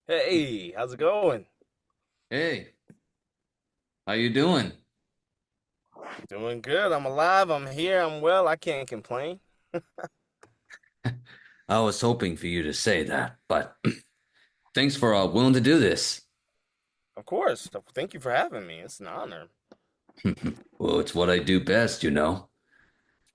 Hey, how's it going? Hey, how you doing? Doing good. I'm alive. I'm here. I'm well. I can't complain. I was hoping for you to say that, but thanks for willing to do this. Of course. Thank you for having me. It's an honor. Well, it's what I do best, you know.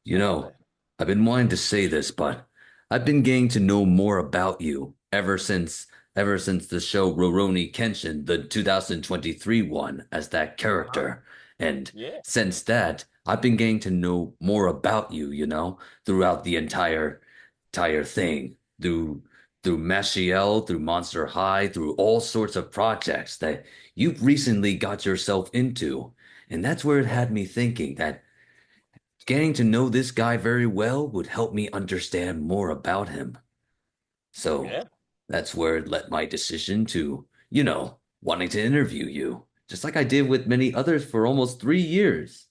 You Love know, it. I've been wanting to say this, but I've been getting to know more about you ever since the show Ruroruni Kenshin, the 2023 one, as that Uh-huh. character. And Yeah. since that, I've been getting to know more about you, you know, throughout the entire thing, through Mashle, through Monster High, through all sorts of projects that you've recently got yourself into. And that's where it Yeah. had me thinking that getting to know this guy very well would help me understand more about him. So Yeah. that's where it led my decision to, wanting to interview you, just like I did with many others for almost 3 years.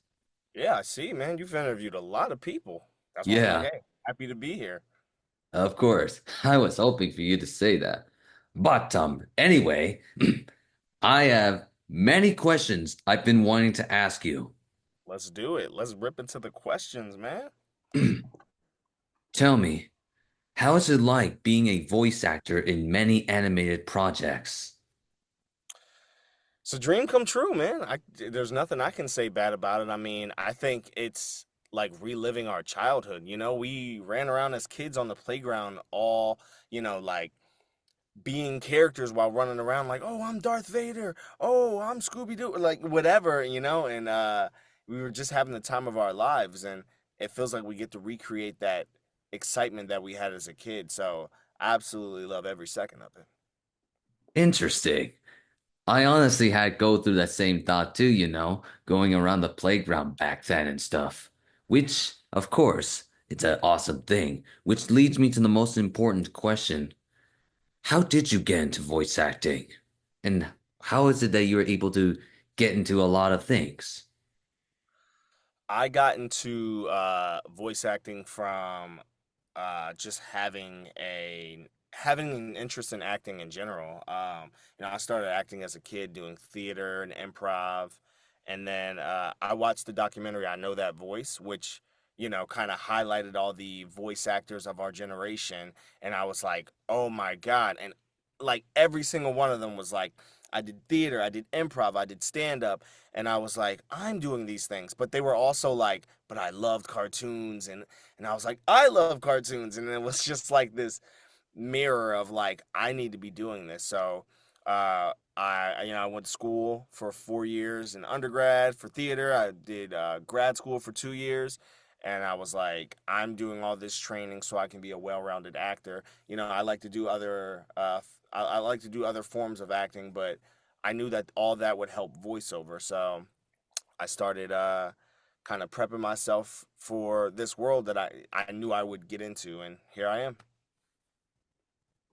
Yeah, I see, man. You've interviewed a lot of people. That's why I'm like, Yeah, hey, happy to be here. of course. I was hoping for you to say that. But anyway, I have many questions I've been wanting to ask you. Let's do it. Let's rip into the questions, man. Tell me, how is it like being a voice actor in many animated projects? It's a dream come true, man. There's nothing I can say bad about it. I mean, I think it's like reliving our childhood. We ran around as kids on the playground all, like being characters while running around like, "Oh, I'm Darth Vader. Oh, I'm Scooby Doo," like whatever, and we were just having the time of our lives, and it feels like we get to recreate that excitement that we had as a kid. So I absolutely love every second of it. Interesting. I honestly had go through that same thought too, going around the playground back then and stuff. Which, of course, it's an awesome thing, which leads me to the most important question. How did you get into voice acting? And how is it that you were able to get into a lot of things? I got into voice acting from just having an interest in acting in general. I started acting as a kid doing theater and improv, and then I watched the documentary "I Know That Voice," which kind of highlighted all the voice actors of our generation, and I was like, oh my god! And like every single one of them was like, I did theater, I did improv, I did stand up, and I was like, I'm doing these things, but they were also like, but I loved cartoons, and I was like, I love cartoons, and it was just like this mirror of like, I need to be doing this. So, I went to school for 4 years in undergrad for theater. I did grad school for 2 years, and I was like, I'm doing all this training so I can be a well-rounded actor. I like to do I like to do other forms of acting, but I knew that all that would help voiceover. So I started kind of prepping myself for this world that I knew I would get into, and here I am.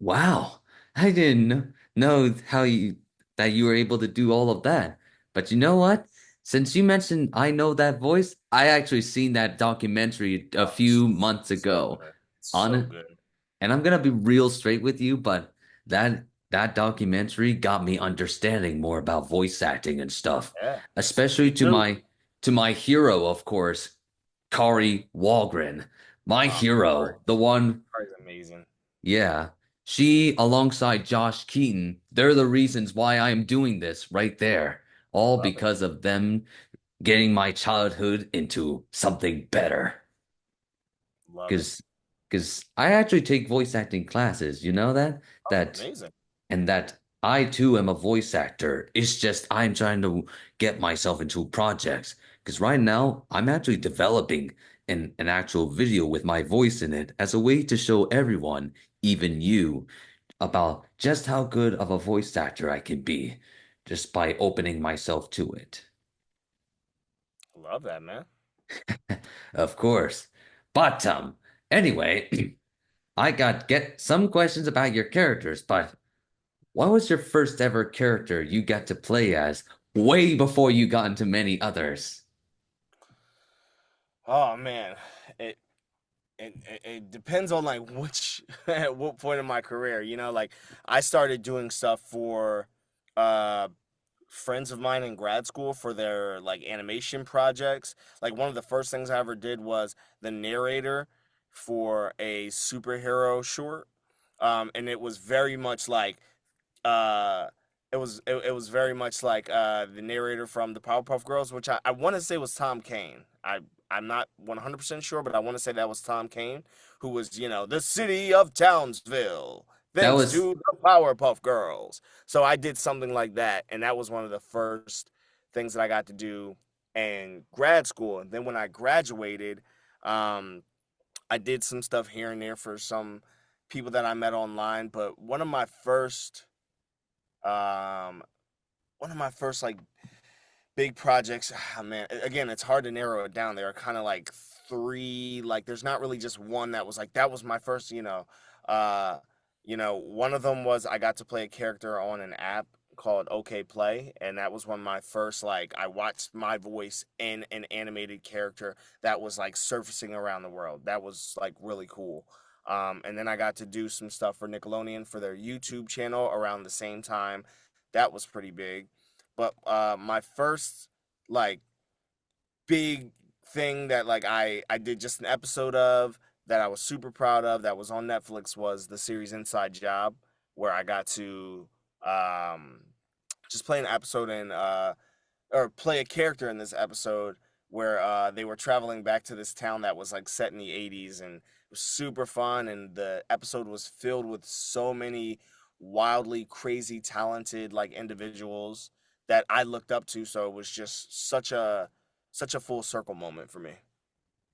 Wow, I didn't know how you that you were able to do all of that. But you know what? Since you mentioned I know that voice, I actually seen that documentary a Oh, few months so ago good. on So it. good. And I'm gonna be real straight with you, but that documentary got me understanding more about voice acting and stuff, Yeah. especially Me too. to my hero, of course, Kari Walgren, my Kari. hero, the one. Kari's amazing. Yeah, she alongside Josh Keaton, they're the reasons why I am doing this right there. All Love it. because of them getting my childhood into something better. Love it. Because because I actually take voice acting classes, you know that? Oh, That amazing. and that I too am a voice actor. It's just I'm trying to get myself into projects. Because right now I'm actually developing an actual video with my voice in it as a way to show everyone, even you, about just how good of a voice actor I can be just by opening myself to it. Love that, man. Of course. But anyway, I got get some questions about your characters, but what was your first ever character you got to play as way before you got into many others? Oh man, it it depends on like which at what point in my career, like I started doing stuff for uh friends of mine in grad school for their like animation projects. Like one of the first things I ever did was the narrator for a superhero short. And it was very much like uh it was very much like the narrator from the Powerpuff Girls, which I want to say was Tom Kane. I'm not 100% sure, but I want to say that was Tom Kane, who was, the city of Townsville, That thanks was to the Powerpuff Girls. So I did something like that, and that was one of the first things that I got to do in grad school. And then when I graduated, um, I did some stuff here and there for some people that I met online. But um, one of my first like big projects, man, again, it's hard to narrow it down. There are kind of like three, like there's not really just one that was like that was my first, uh, one of them was I got to play a character on an app called OK Play, and that was one of my first like I watched my voice in an animated character that was like surfacing around the world. That was like really cool. And then I got to do some stuff for Nickelodeon for their YouTube channel around the same time. That was pretty big. But my first like big thing that like I did just an episode of that I was super proud of that was on Netflix was the series Inside Job, where I got to um just play an episode in or play a character in this episode where they were traveling back to this town that was like set in the 80s, and it was super fun, and the episode was filled with so many wildly crazy talented like individuals that I looked up to, so it was just such a full circle moment for me.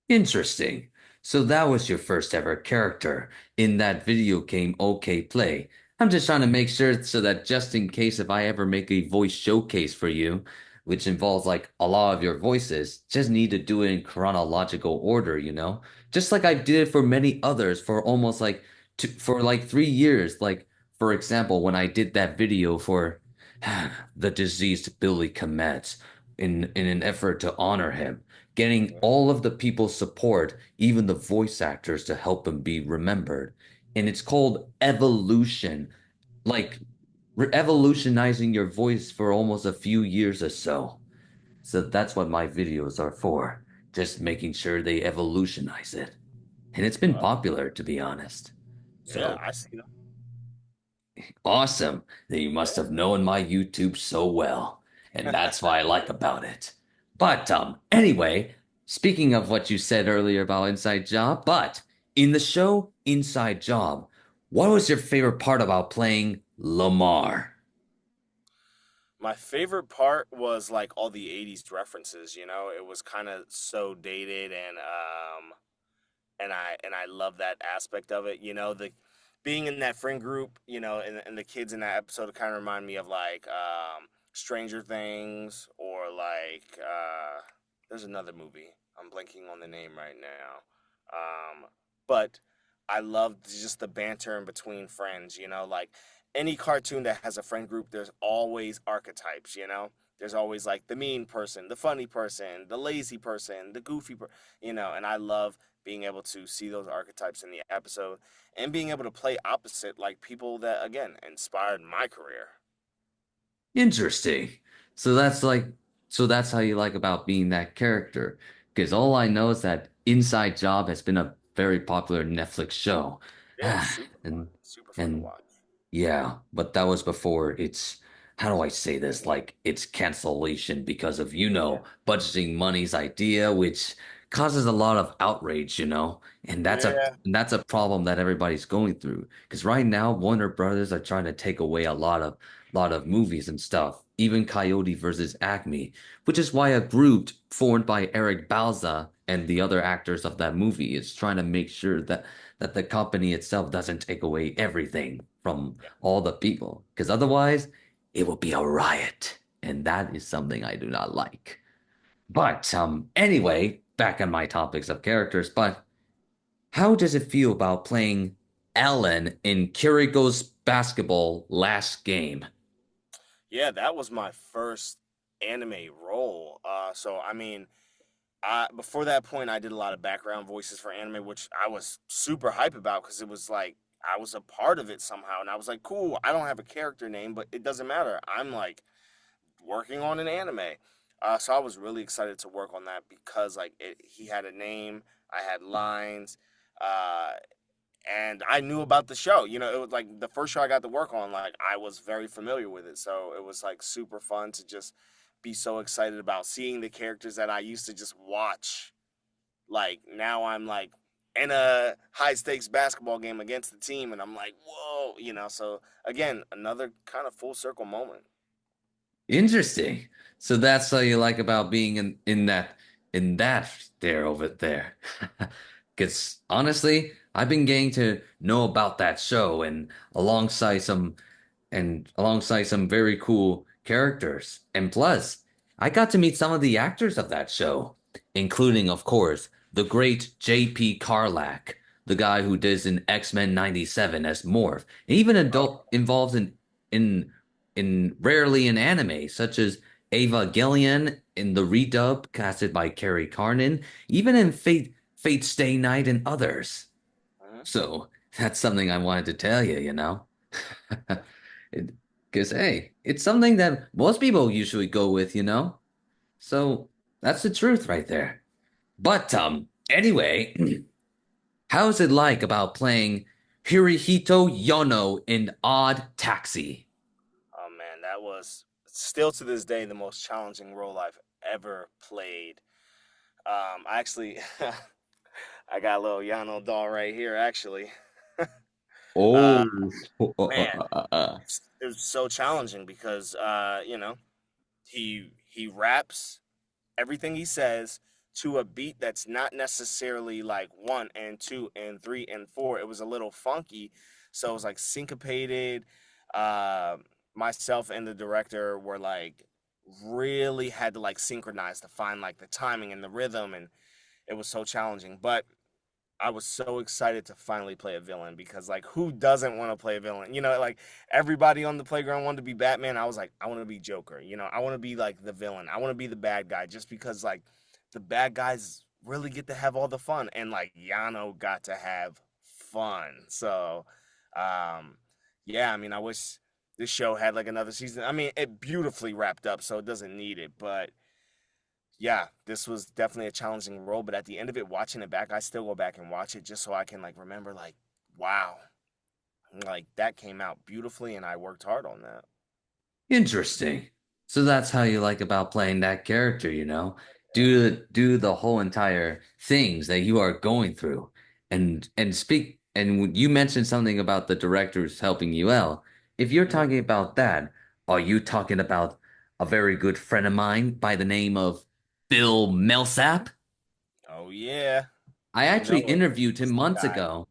interesting. So that was your first ever character in that video game OK Play. I'm just trying to make sure so that just in case if I ever make a voice showcase for you, which involves like a lot of your voices, just need to do it in chronological order, you know? Just like I did for many others for almost like for like 3 years. Like for example, when I did that video for the deceased Billy Komet in an effort to honor him, getting Yeah. all of the people's support, even the voice actors, to help him be remembered. And it's called evolution, like evolutionizing your voice for almost a few years or so. So that's what my videos are for, just making sure they evolutionize it. And it's been Well, popular, to be honest. yeah, So I see them. awesome that you must have known my YouTube so well. And that's what I like about it. But anyway, speaking of what you said earlier about Inside Job, but in the show Inside Job, what was your favorite part about playing Lamar? My favorite part was like all the 80s references, it was kind of so dated, and I love that aspect of it. The being in that friend group, and the kids in that episode kind of remind me of like Stranger Things, or like there's another movie. I'm blanking on the name right now. But I loved just the banter in between friends, like any cartoon that has a friend group, there's always archetypes. There's always like the mean person, the funny person, the lazy person, the goofy and I love being able to see those archetypes in the episode and being able to play opposite like people that again inspired my career. Interesting. So that's like, so that's how you like about being that character. Because all I know is that Inside Job has been a very popular Netflix show. Yeah, it's super fun. And Super fun to and watch. yeah, but that was before it's, how do I say this? Like it's cancellation because of, Yeah. budgeting money's idea, which causes a lot of outrage, and Yeah. that's a problem that everybody's going through. Because right now, Warner Brothers are trying to take away a lot of movies and stuff, even Coyote versus Acme, which is why a group formed by Eric Balza and the other actors of that movie is trying to make sure that the company itself doesn't take away everything from Yeah. all the people, because otherwise it will be a riot, and that is something I do not like. But anyway, back on my topics of characters. But how does it feel about playing Ellen in Kiriko's basketball last game? Yeah, that was my first anime role. So I mean, Before that point, I did a lot of background voices for anime, which I was super hype about because it was like I was a part of it somehow, and I was like, cool. I don't have a character name, but it doesn't matter. I'm like working on an anime. So I was really excited to work on that because he had a name, I had lines, uh, and I knew about the show. You know, it was like the first show I got to work on. Like I was very familiar with it, so it was like super fun to just be so excited about seeing the characters that I used to just watch. Like now I'm like in a high stakes basketball game against the team, and I'm like, whoa, you know. So again, another kind of full circle moment. Interesting. So that's how you like about being in that there over there. Because honestly, I've been getting to know about that show alongside some very cool characters. And plus, I got to meet some of the actors of that show, including, of course, the great J.P. Carlack, the guy who does in X-Men 97 as Morph, and even adult involved in rarely in anime, such as Ava Gillian in the redub casted by Carrie Carnan, even in Fate Stay Night and others. Mhm. So that's something I wanted to tell you, you know? Because, hey, it's something that most people usually go with, you know? So that's the truth right there. But, anyway, how's it like about playing Hirohito Yono in Odd Taxi? Oh man, that was still to this day the most challenging role I've ever played. I actually, I got a little Yano doll right here. Actually, uh, Oh, man, it was so challenging because he raps everything he says to a beat that's not necessarily like one and two and three and four. It was a little funky, so it was like syncopated. Uh, Myself and the director were like really had to like synchronize to find like the timing and the rhythm, and it was so challenging. But I was so excited to finally play a villain because like who doesn't want to play a villain? You know, like everybody on the playground wanted to be Batman. I was like, I want to be Joker. You know, I want to be like the villain. I want to be the bad guy just because like the bad guys really get to have all the fun and like Yano got to have fun. So um yeah, I mean, I wish this show had like another season. I mean, it beautifully wrapped up, so it doesn't need it, but yeah, this was definitely a challenging role, but at the end of it, watching it back, I still go back and watch it just so I can like remember like, wow, like that came out beautifully and I worked hard on that. interesting. So that's how you like about playing that character, you know? Do the whole entire things that you are going through. And you mentioned something about the directors helping you out. If you're Mhm. talking about that, are you talking about a very good friend of mine by the name of Bill Millsap? Oh yeah, I you actually know it. interviewed him It's the months guy. ago.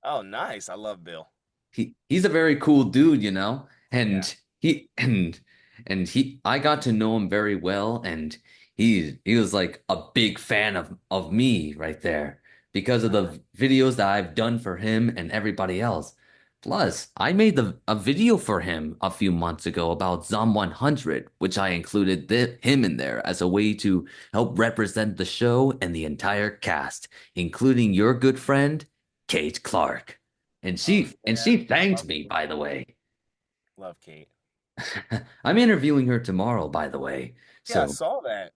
Oh, nice. I love Bill. He's a very cool dude, you know, Yeah. he and he I got to know him very well, and he was like a big fan of me right there because of Uh, the videos that I've done for him and everybody else. Plus, I made a video for him a few months ago about Zom 100, which I included him in there as a way to help represent the show and the entire cast, including your good friend, Kate Clark. oh And yeah, she I thanked love me, Kate. by the way. Love Kate. I'm interviewing her tomorrow, by the way. Yeah, I So saw that.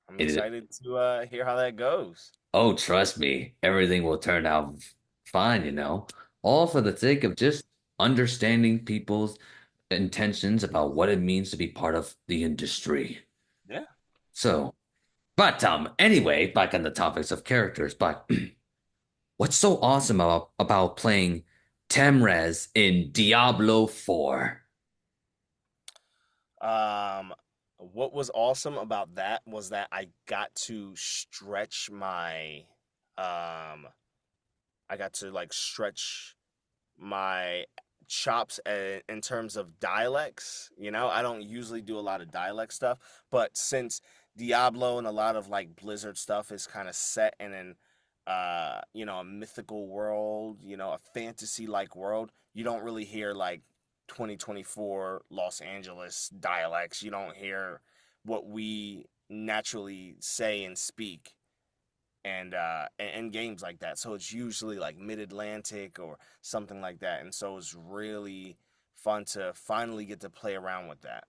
I'm it, excited to hear how that goes. oh, trust me, everything will turn out fine, you know. All for the sake of just understanding people's intentions about what it means to be part of the industry. Yeah. So, but anyway, back on the topics of characters, but what's so awesome about playing Temrez in Diablo 4? Um, what was awesome about that was that I got to stretch um I got to like stretch my chops in terms of dialects. You know, I don't usually do a lot of dialect stuff, but since Diablo and a lot of like Blizzard stuff is kind of set in an a mythical world, a fantasy like world, you don't really hear like 2024 Los Angeles dialects. You don't hear what we naturally say and speak and games like that. So it's usually like mid-Atlantic or something like that. And so it's really fun to finally get to play around with that.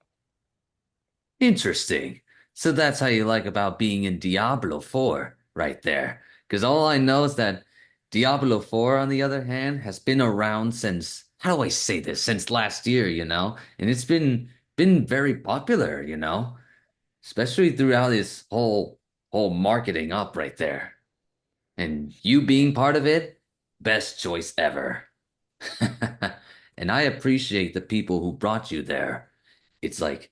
Interesting. So that's how you like about being in Diablo 4 right there. Because all I know is that Diablo 4, on the other hand, has been around since, how do I say this? Since last year, you know? And it's been very popular, you know? Especially throughout this whole marketing up right there. And you being part of it, best choice ever. And I appreciate the people who brought you there. It's like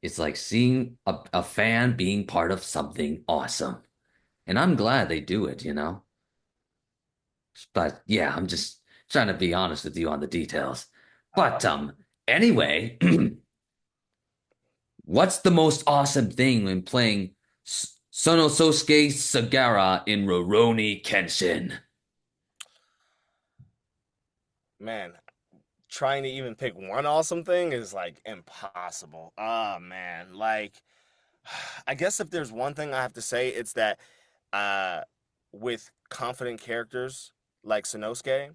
it's like seeing a fan being part of something awesome. And I'm glad they do it, you know? But yeah, I'm just trying to be honest with you on the details. Uh-huh. But anyway, what's the most awesome thing when playing Sonosuke Sagara in Ruroruni Kenshin? Man, trying to even pick one awesome thing is like impossible. Ah, man. Like, I guess if there's one thing I have to say, it's that uh, with confident characters like Sanosuke,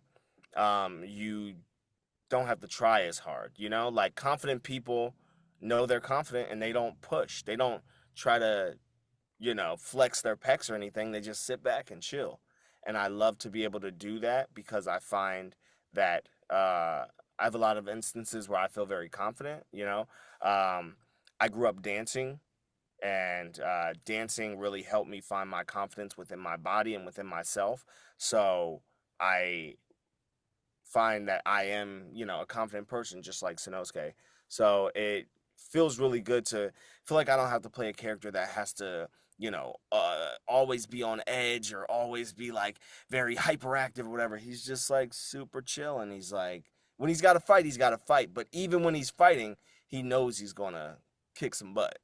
you don't have to try as hard. You know, like confident people know they're confident and they don't push. They don't try to, flex their pecs or anything. They just sit back and chill. And I love to be able to do that because I find that I have a lot of instances where I feel very confident. I grew up dancing, and dancing really helped me find my confidence within my body and within myself. So I find that I am, a confident person just like Sanosuke. So it feels really good to feel like I don't have to play a character that has to, always be on edge or always be like very hyperactive or whatever. He's just like super chill, and he's like, when he's got to fight, he's got to fight. But even when he's fighting, he knows he's gonna kick some butt.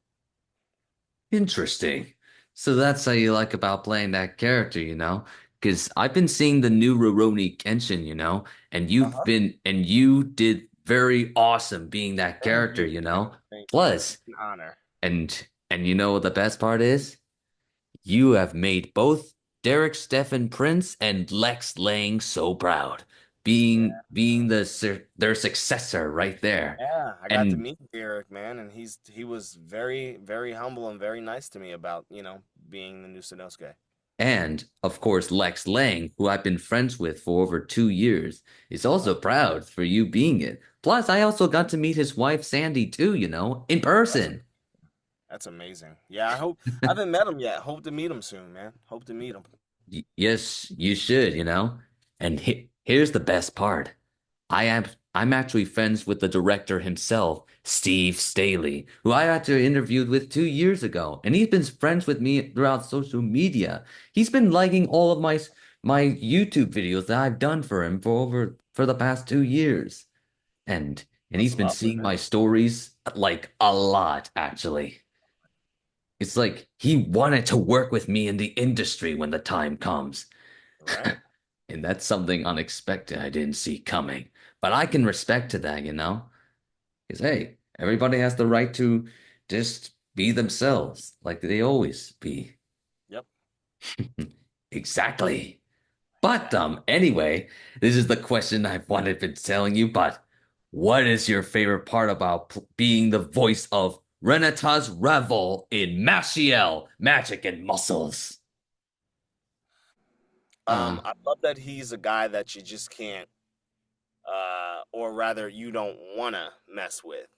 Interesting. So that's how you like about playing that character, you know? Because I've been seeing the new Ruroni Kenshin, you know, Uh-huh. and you did very awesome being that Thank character, you, you man. know? Thank you. Plus, It's an honor. and you know what the best part is? You have made both Derek Stephen Prince and Lex Lang so proud, Yeah. being their successor right there. Yeah, I got to And meet Eric, man, and he was very, very humble and very nice to me about, being the new Sanosuke. And of course, Lex Lang, who I've been friends with for over 2 years, is also Uh-huh. proud for you being it. Plus, I also got to meet his wife, Sandy, too, you know, in That's person. that's amazing. Yeah, I haven't met him yet. Hope to meet him soon, man. Hope to meet him. Yes, you should, you know. And here's the best part. I'm actually friends with the director himself, Steve Staley, who I actually interviewed with 2 years ago, and he's been friends with me throughout social media. He's been liking all of my YouTube videos that I've done for him for the past 2 years. And That's he's been lovely, seeing man. my stories like a lot, actually. It's like he wanted to work with me in the industry when the time comes. Right? And that's something unexpected I didn't see coming. But I can respect to that, you know? Because hey, everybody has the right to just be themselves like they always be. Yep. Exactly. But Exactly. anyway, this is the question I've wanted been telling you, but what is your favorite part about being the voice of Renatas Revel in Mashle, Magic and Muscles? Uh, I love that he's a guy that you just can't, or rather, you don't wanna mess with.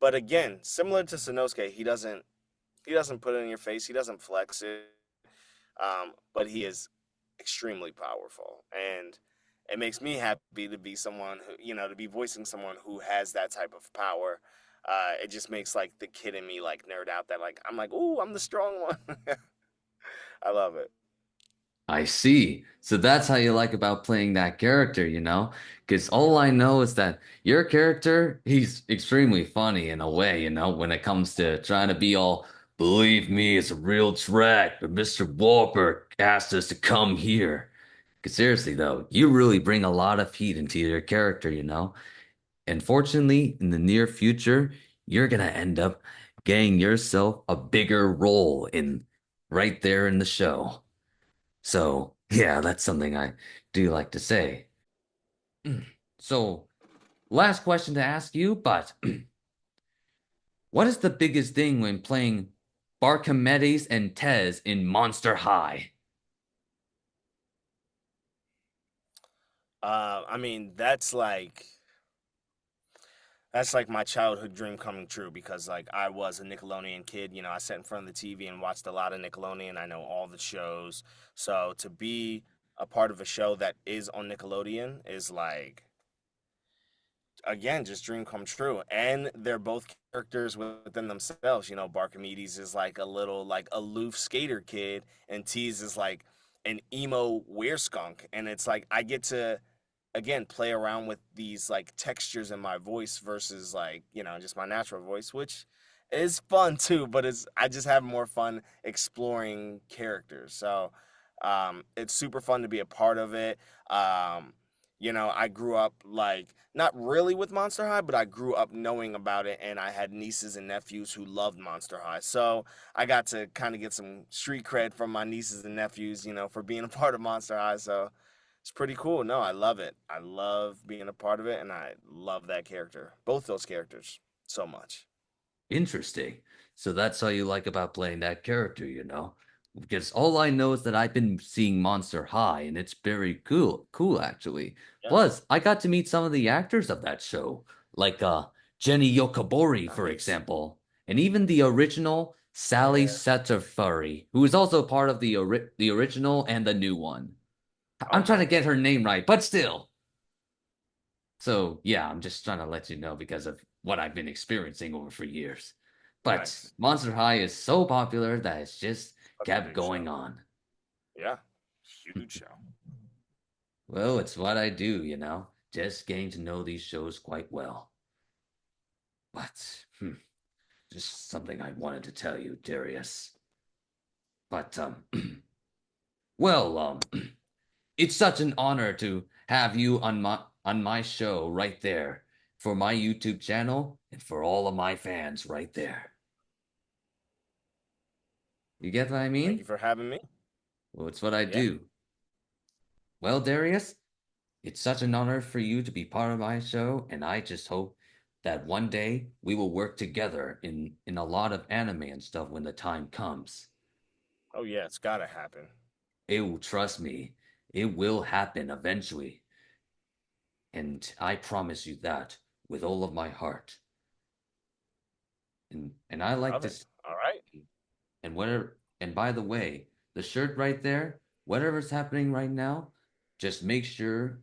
But again, similar to Sanosuke, he doesn't put it in your face. He doesn't flex it. But he is extremely powerful, and it makes me happy to be someone who, to be voicing someone who has that type of power. It just makes like the kid in me like nerd out that like I'm like, ooh, I'm the strong one. I love it. I see. So that's how you like about playing that character, you know? Because all I know is that your character, he's extremely funny in a way, you know, when it comes to trying to be all, believe me, it's a real track, but Mr. Warburg asked us to come here. Because seriously, though, you really bring a lot of heat into your character, you know? And fortunately, in the near future, you're gonna end up getting yourself a bigger role in right there in the show. So, yeah, that's something I do like to say. So, last question to ask you, but what is the biggest thing when playing Barkimedes and Tez in Monster High? I mean, that's like my childhood dream coming true because like I was a Nickelodeon kid. You know, I sat in front of the TV and watched a lot of Nickelodeon. I know all the shows. So to be a part of a show that is on Nickelodeon is like again just dream come true, and they're both characters within themselves. You know, Barkimedes is like a little like aloof skater kid, and Tease is like an emo skunk, and it's like I get to again play around with these like textures in my voice versus like just my natural voice, which is fun too, but it's I just have more fun exploring characters. So it's super fun to be a part of it. I grew up like not really with Monster High, but I grew up knowing about it, and I had nieces and nephews who loved Monster High. So I got to kind of get some street cred from my nieces and nephews, for being a part of Monster High. So it's pretty cool. No, I love it. I love being a part of it, and I love that character, both those characters, so much. Interesting. So that's how you like about playing that character, you know? Because all I know is that I've been seeing Monster High and it's very cool actually. Yeah, Plus, I got to meet some of the actors of that show, like Jenny Yokobori, for nice. example, and even the original Sally Yeah. Satterfurry, who is also part of the original and the new one. Oh, I'm trying to get nice, her name right, but still. So, yeah, I'm just trying to let you know because of what I've been experiencing over for years. But nice. Monster High is so popular that it's just Such a kept big going show. on. Yeah, huge show. Well, it's what I do, you know, just getting to know these shows quite well. But, just something I wanted to tell you, Darius. But, well, it's such an honor to have you on my show right there for my YouTube channel and for all of my fans right there. You get what I Thank you mean? for having me. Well, it's what I Yeah. do. Well, Darius, it's such an honor for you to be part of my show, and I just hope that one day we will work together in a lot of anime and stuff when the time comes. Oh, yeah, it's gotta happen. It will trust me. It will happen eventually, and I promise you that with all of my heart. And I like Love it. this. All right. And whatever, and by the way, the shirt right there, whatever's happening right now, just make sure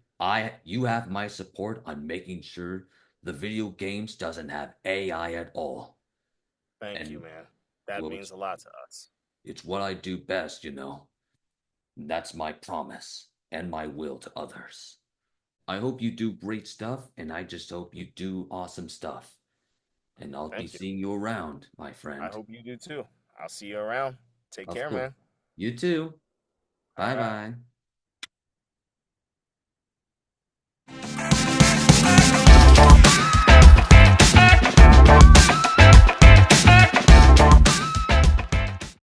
you have my support on making sure the video games doesn't have AI at all. Thank you, And man. That well, means a lot to us. it's what I do best, you know. That's my promise and my will to others. I hope you do great stuff, and I just hope you do awesome stuff. And I'll be Thank you. seeing you around, my I friend. hope you do too. I'll see you around. Take Of care, course. man. You too. All Bye right. bye.